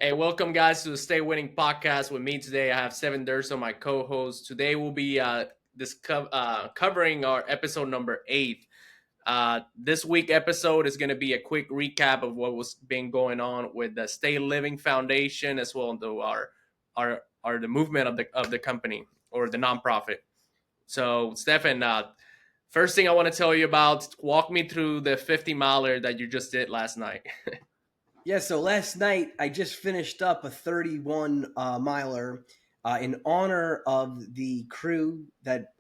Hey, welcome guys to the Stay Winning podcast. With me today, I have Seven Durso, my co-host. Today we'll be covering our episode number 8. This week episode is going to be a quick recap of what was been going on with the Stay Living Foundation, as well as the movement of the company or the nonprofit. So, Stefan, first thing I want to tell you about, walk me through the 50 miler that you just did last night. Yeah, so last night I just finished up a 31 miler in honor of the crew that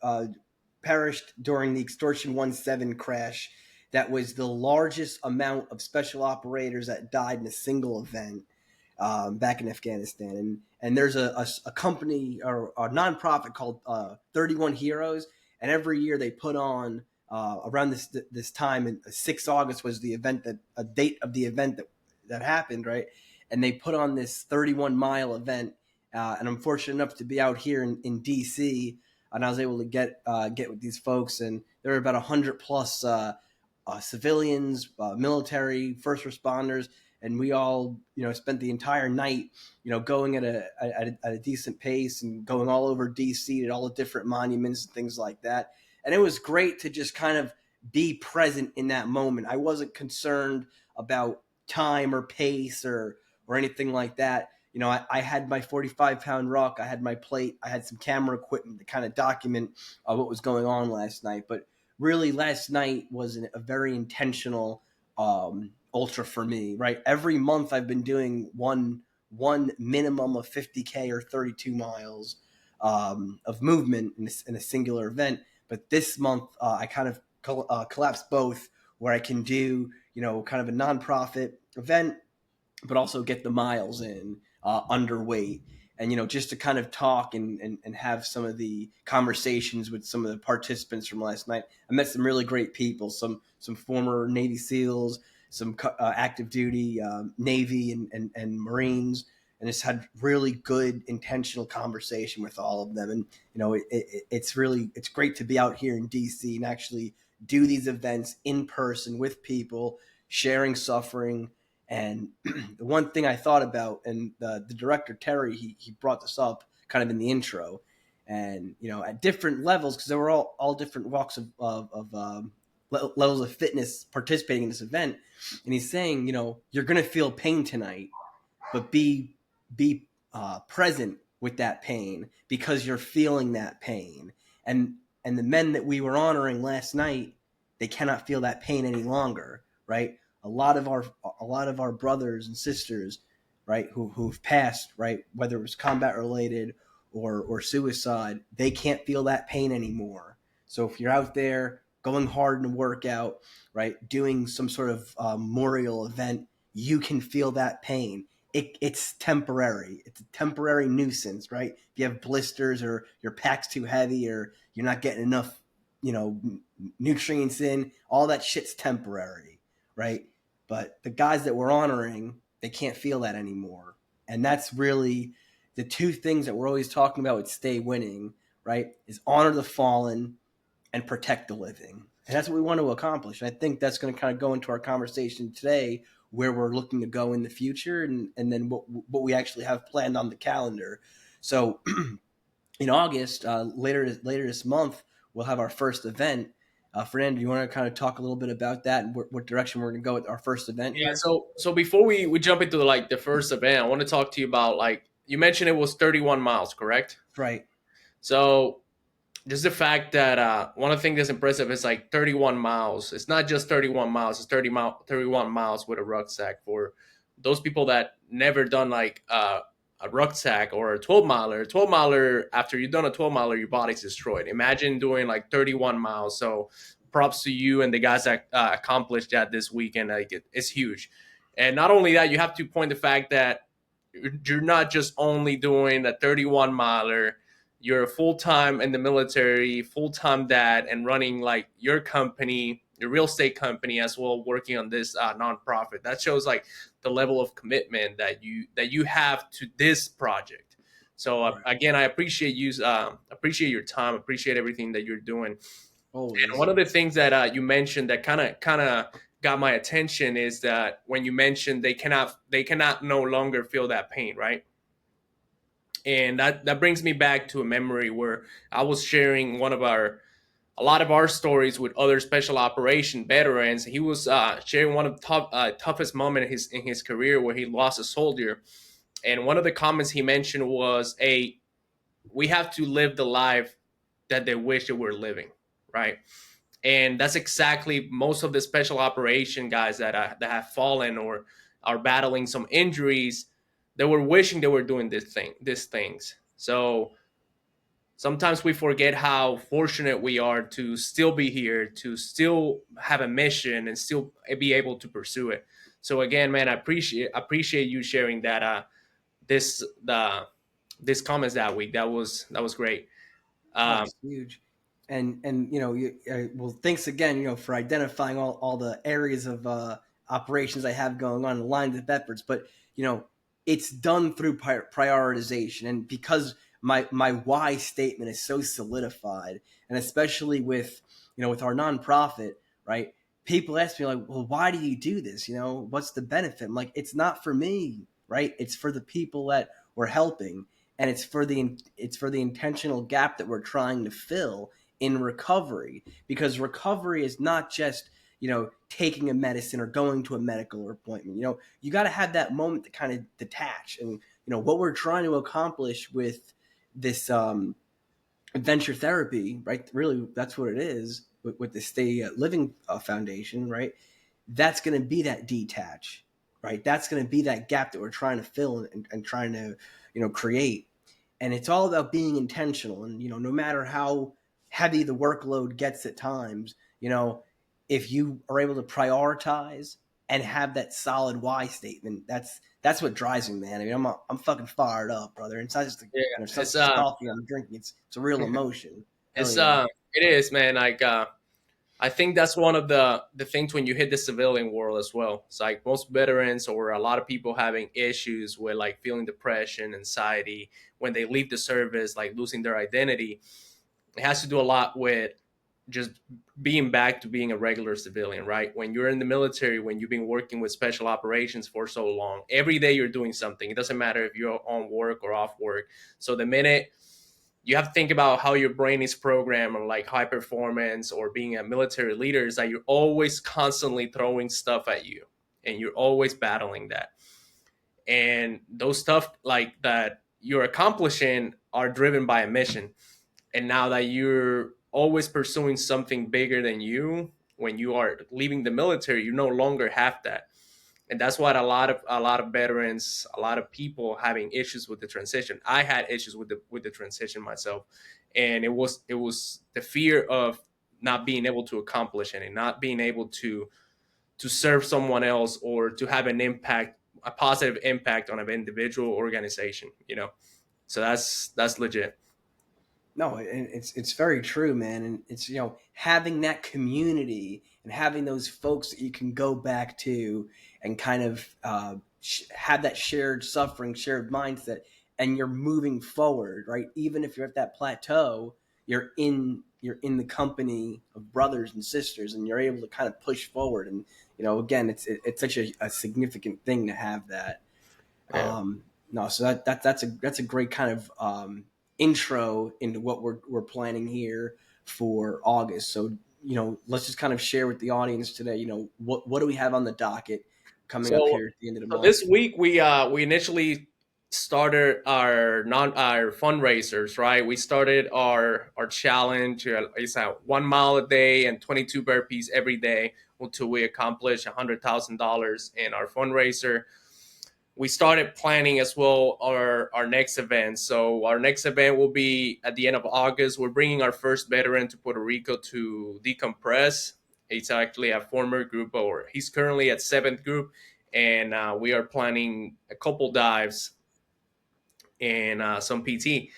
perished during the Extortion 17 crash. That was the largest amount of special operators that died in a single event back in Afghanistan. And there's a company or a nonprofit called 31 Heroes, and every year they put on around this time, and 6 August was the event that a date of the event that happened, right? And they put on this 31-mile event, and I'm fortunate enough to be out here in DC, and I was able to get with these folks, and there were about 100 plus civilians, military, first responders, and we all spent the entire night going at a decent pace and going all over DC at all the different monuments and things like that. And it was great to just kind of be present in that moment. I wasn't concerned about time or pace or anything like that. I had my 45-pound ruck, I had my plate, I had some camera equipment to kind of document what was going on last night. But really, last night was a very intentional ultra for me. Right, every month I've been doing one minimum of 50K or 32 miles of movement in a singular event. But this month I kind of collapsed both, where I can do kind of a nonprofit event, but also get the miles in underweight. And just to kind of talk and have some of the conversations with some of the participants from last night. I met some really great people, some former Navy SEALs, some active duty Navy and Marines, and just had really good intentional conversation with all of them. And it's great to be out here in DC and actually do these events in person with people, sharing suffering. And the one thing I thought about, and the director Terry, he brought this up kind of in the intro, and at different levels, because there were all different walks of levels of fitness participating in this event, and he's saying, you're going to feel pain tonight, but be present with that pain because you're feeling that pain. And the men that we were honoring last night, they cannot feel that pain any longer, right? A lot of our brothers and sisters, right, who've passed, right, whether it was combat related or suicide, they can't feel that pain anymore. So if you're out there going hard in a workout, right, doing some sort of memorial event, you can feel that pain. It's temporary. It's a temporary nuisance, right? If you have blisters or your pack's too heavy or you're not getting enough, nutrients in, all that shit's temporary, right? But the guys that we're honoring, they can't feel that anymore. And that's really the two things that we're always talking about with Stay Winning, right? Is honor the fallen and protect the living. And that's what we want to accomplish. And I think that's going to kind of go into our conversation today, where we're looking to go in the future, and then what we actually have planned on the calendar. So in August, later this month, we'll have our first event. Fernando, do you want to kind of talk a little bit about that and what direction we're going to go with our first event Yeah, here? so before we jump into like the first event, I want to talk to you about, like, you mentioned it was 31 miles, correct? Right. So just the fact that one of the things that's impressive is like 31 miles. It's not just 31 miles, it's 31 miles with a rucksack. For those people that never done like a rucksack or a 12 miler, 12 miler, after you've done a 12 miler, your body's destroyed. Imagine doing like 31 miles. So props to you and the guys that accomplished that this weekend. Like it's huge. And not only that, you have to point the fact that you're not just only doing a 31 miler, you're full time in the military, full time dad, and running like your company, your real estate company as well, working on this nonprofit. That shows like the level of commitment that you have to this project. So Right. again, I appreciate you, appreciate your time, appreciate everything that you're doing. And Always. one of the things that you mentioned that kind of got my attention is that when you mentioned they cannot no longer feel that pain, right? And that brings me back to a memory where I was sharing a lot of our stories with other special operation veterans. He was sharing one of the toughest moments in his career where he lost a soldier, and one of the comments he mentioned was, "A we have to live the life that they wish they were living," right? And that's exactly most of the special operation guys that have fallen or are battling some injuries. They were wishing they were doing these things. So sometimes we forget how fortunate we are to still be here, to still have a mission and still be able to pursue it. So again, man, I appreciate you sharing that this the this comments that week. That was great. Oh, Um, it's huge. And well, thanks again, for identifying all the areas of operations I have going on, lines of efforts. But it's done through prioritization, and because my why statement is so solidified, and especially with our nonprofit, right? People ask me like, well, why do you do this? What's the benefit? I'm like, it's not for me, right? It's for the people that we're helping, and it's for the intentional gap that we're trying to fill in recovery, because recovery is not just taking a medicine or going to a medical appointment. You got to have that moment to kind of detach. And what we're trying to accomplish with this adventure therapy, right? Really, that's what it is with the Stay Living Foundation, right? That's going to be that detach, right? That's going to be that gap that we're trying to fill and trying to create. And it's all about being intentional. And no matter how heavy the workload gets at times, if you are able to prioritize and have that solid why statement, that's what drives me, man. I mean, I'm fucking fired up, brother. It's not just yeah, it's not it's just coffee I'm drinking. It's a real emotion. Hell it's yeah. it is, man. Like I think that's one of the things when you hit the civilian world as well. It's like most veterans or a lot of people having issues with like feeling depression, anxiety when they leave the service, like losing their identity. It has to do a lot with just being back to being a regular civilian, right? When you're in the military, when you've been working with special operations for so long, every day you're doing something. It doesn't matter if you're on work or off work. So the minute you have to think about how your brain is programmed on like high performance or being a military leader is that you're always constantly throwing stuff at you and you're always battling that. And those stuff like that you're accomplishing are driven by a mission. And now that you're always pursuing something bigger than you, when you are leaving the military, you no longer have that. And that's what a lot of veterans, a lot of people having issues with the transition. I had issues with the transition myself, and it was the fear of not being able to accomplish anything, not being able to serve someone else or to have an impact, a positive impact on an individual organization. So that's legit. No, it's very true, man. And it's having that community and having those folks that you can go back to and kind of have that shared suffering, shared mindset, and you're moving forward, right? Even if you're at that plateau, you're in the company of brothers and sisters, and you're able to kind of push forward. And again, it's such a significant thing to have that. Yeah. No, so that's a great kind of intro into what we're planning here for August. So let's just kind of share with the audience today. What do we have on the docket coming up So here at the end of the so month? this week we initially started our fundraisers, right? We started our challenge. It's at 1 mile a day and 22 burpees every day until we accomplish $100,000 in our fundraiser. We started planning as well our next event. So our next event will be at the end of August. We're bringing our first veteran to Puerto Rico to decompress. He's actually a former group, or he's currently at seventh group, and we are planning a couple dives and some PT.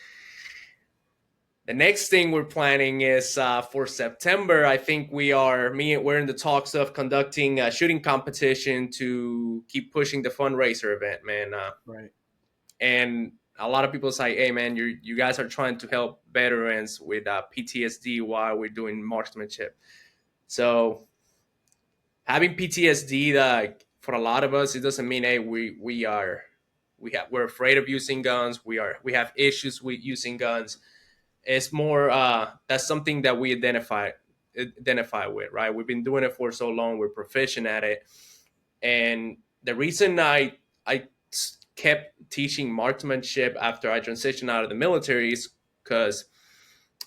The next thing we're planning is for September. I think we're in the talks of conducting a shooting competition to keep pushing the fundraiser event, man. Right. And a lot of people say, "Hey, man, you guys are trying to help veterans with PTSD while we're doing marksmanship." So having PTSD, that for a lot of us, it doesn't mean, hey, we're afraid of using guns. We have issues with using guns. It's more that's something that we identify with, right? We've been doing it for so long. We're proficient at it. And the reason I kept teaching marksmanship after I transitioned out of the military is because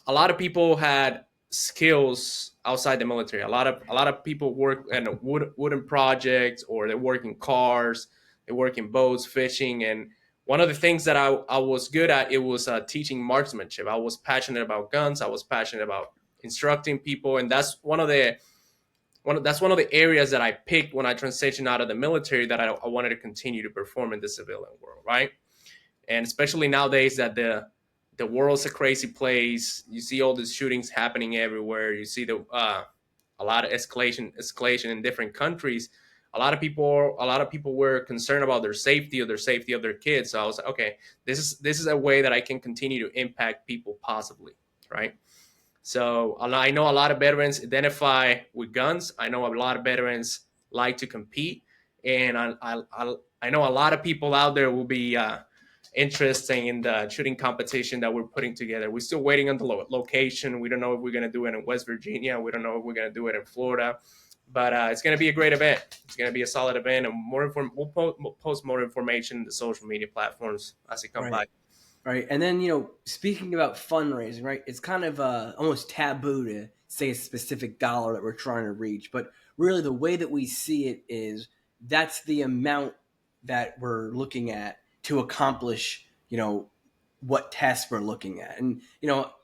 a lot of people had skills outside the military. A lot of people work in wooden projects, or they work in cars, they work in boats, fishing. And one of the things that I was good at, it was teaching marksmanship. I was passionate about guns. I was passionate about instructing people, and that's one of the areas that I picked when I transitioned out of the military, that I wanted to continue to perform in the civilian world, right? And especially nowadays that the world's a crazy place. You see all these shootings happening everywhere. You see a lot of escalation in different countries. A lot of people were concerned about their safety, or their safety of their kids. So I was like, okay, this is a way that I can continue to impact people positively, right? So I know a lot of veterans identify with guns. I know a lot of veterans like to compete, and I know a lot of people out there will be interested in the shooting competition that we're putting together. We're still waiting on the location. We don't know if we're going to do it in West Virginia. We don't know if we're going to do it in Florida, but it's going to be a great event. It's going to be a solid event, and we'll post more information in the social media platforms as it comes by. Right. Right. And then, speaking about fundraising, right, it's kind of almost taboo to say a specific dollar that we're trying to reach. But really, the way that we see it is that's the amount that we're looking at to accomplish, what tasks we're looking at. And,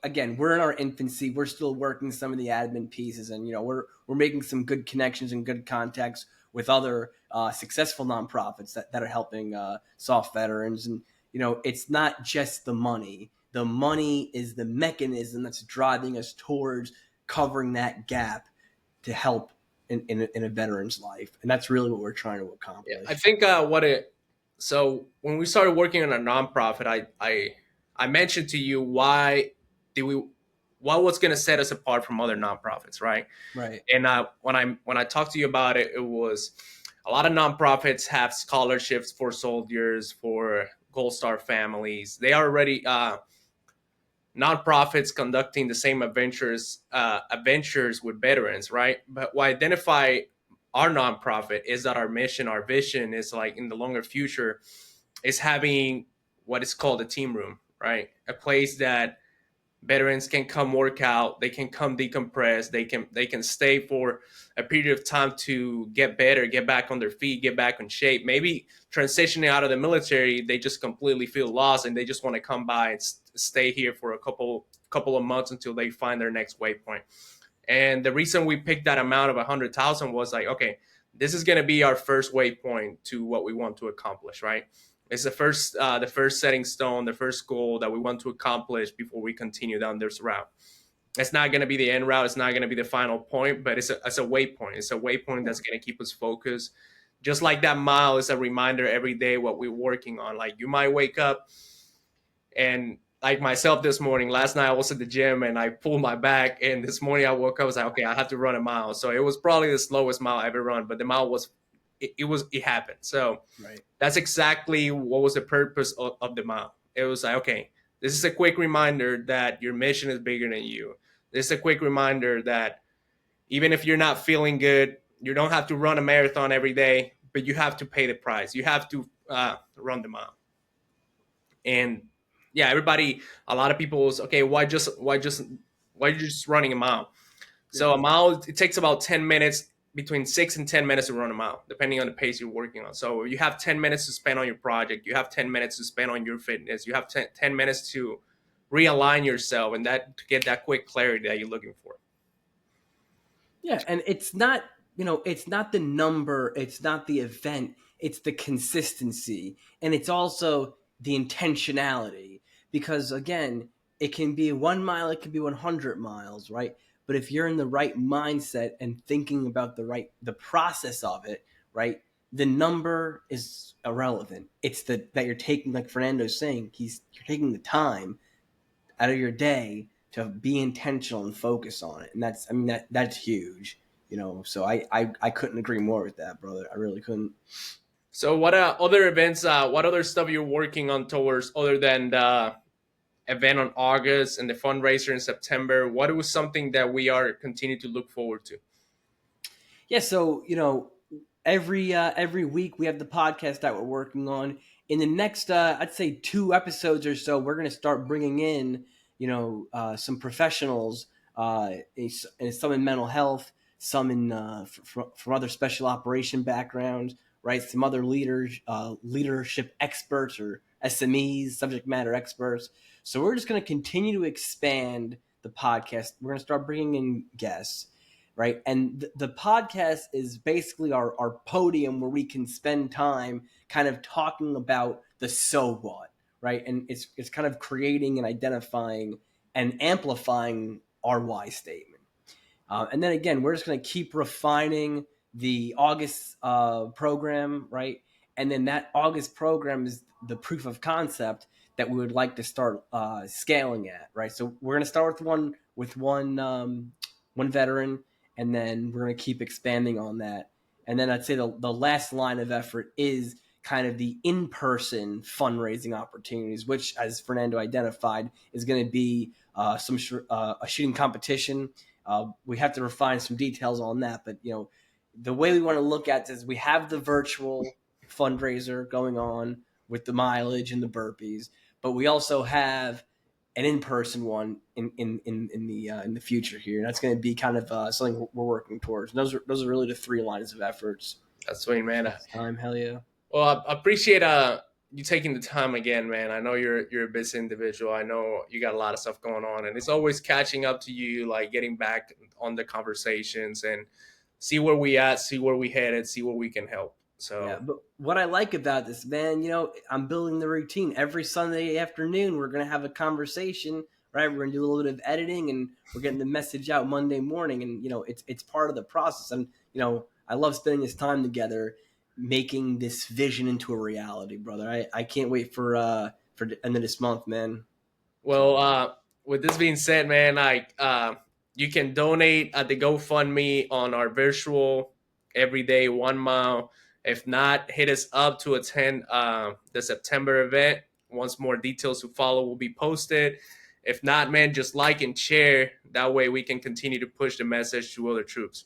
again, we're in our infancy. We're still working some of the admin pieces. And, we're making some good connections and good contacts with other successful nonprofits that are helping soft veterans. And, it's not just the money. The money is the mechanism that's driving us towards covering that gap to help in a veteran's life. And that's really what we're trying to accomplish. Yeah, I think so when we started working on a nonprofit, I mentioned to you did we what was going to set us apart from other nonprofits, right? Right. And when I talked to you about it, it was a lot of nonprofits have scholarships for soldiers, for Gold Star families. They are already nonprofits conducting the same adventures with veterans, right? But what identify our nonprofit is that our mission, our vision is like in the longer future is having what is called a team room, right? A place that veterans can come work out, they can come decompress, they can stay for a period of time to get better, get back on their feet, get back in shape. Maybe transitioning out of the military, they just completely feel lost and they just want to come by and stay here for a couple of months until they find their next waypoint. And the reason we picked that amount of 100,000 was like, okay, this is going to be our first waypoint to what we want to accomplish, right? It's the first setting stone, the first goal that we want to accomplish before we continue down this route. It's not going to be the end route. It's not going to be the final point, but it's a waypoint. It's a waypoint that's going to keep us focused. Just like that mile is a reminder every day what we're working on. Like you might wake up and like myself this morning, last night I was at the gym and I pulled my back, and this morning I woke up, I was like, okay, I have to run a mile. So it was probably the slowest mile I ever run, but the mile was it happened. So Right. that's exactly what was the purpose of the mile. It was like, okay, this is a quick reminder that your mission is bigger than you. This is a quick reminder that even if you're not feeling good, you don't have to run a marathon every day, but you have to pay the price. You have to run the mile. And yeah, a lot of people was, okay, why you just running a mile? So a mile, it takes about 10 minutes, between 6 and 10 minutes to run a mile, depending on the pace you're working on. So you have 10 minutes to spend on your project. You have 10 minutes to spend on your fitness. You have 10 minutes to realign yourself and to get that quick clarity that you're looking for. Yeah, and it's not the number, it's not the event, it's the consistency, and it's also the intentionality. Because again, it can be 1 mile, it can be 100 miles, right? But if you're in the right mindset and thinking about the process of it, right? The number is irrelevant. It's that you're taking, like Fernando's saying, you're taking the time out of your day to be intentional and focus on it. And that's huge. So I couldn't agree more with that, brother. I really couldn't. So what other events, what other stuff you're working on towards other than the event on August and the fundraiser in September? What was something that we are continue to look forward to? Yeah, so every week we have the podcast that we're working on. In the next, I'd say 2 episodes or so, we're going to start bringing in, some professionals, and some in mental health, some in from other special operation backgrounds, right? Some other leadership experts or SMEs, subject matter experts. So we're just going to continue to expand the podcast. We're going to start bringing in guests, right? And the podcast is basically our podium where we can spend time kind of talking about the so what, right? And it's kind of creating and identifying and amplifying our why statement. And then again, we're just going to keep refining the August program, right? And then that August program is the proof of concept that we would like to start scaling at, right? So we're going to start with one veteran, and then we're going to keep expanding on that. And then I'd say the last line of effort is kind of the in-person fundraising opportunities, which, as Fernando identified, is going to be a shooting competition. We have to refine some details on that, but the way we want to look at this is we have the virtual fundraiser going on with the mileage and the burpees, but we also have an in-person one in the future here. And that's going to be kind of something we're working towards. And those are really the 3 lines of efforts. That's sweet, man. Time, hell yeah. Well, I appreciate you taking the time again, man. I know you're a busy individual. I know you got a lot of stuff going on, and it's always catching up to you, like getting back on the conversations and see where we at, see where we headed, see where we can help. So yeah, but what I like about this, man, I'm building the routine. Every Sunday afternoon, we're gonna have a conversation, right? We're gonna do a little bit of editing, and we're getting the message out Monday morning, and it's part of the process. And I love spending this time together, making this vision into a reality, brother. I can't wait for the end of this month, man. Well, with this being said, man, you can donate at the GoFundMe on our virtual everyday 1 mile. If not, hit us up to attend the September event. Once more details to follow will be posted. If not, man, just like and share. That way we can continue to push the message to other troops.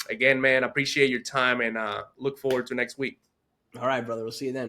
Again, man, appreciate your time and look forward to next week. All right, brother. We'll see you then.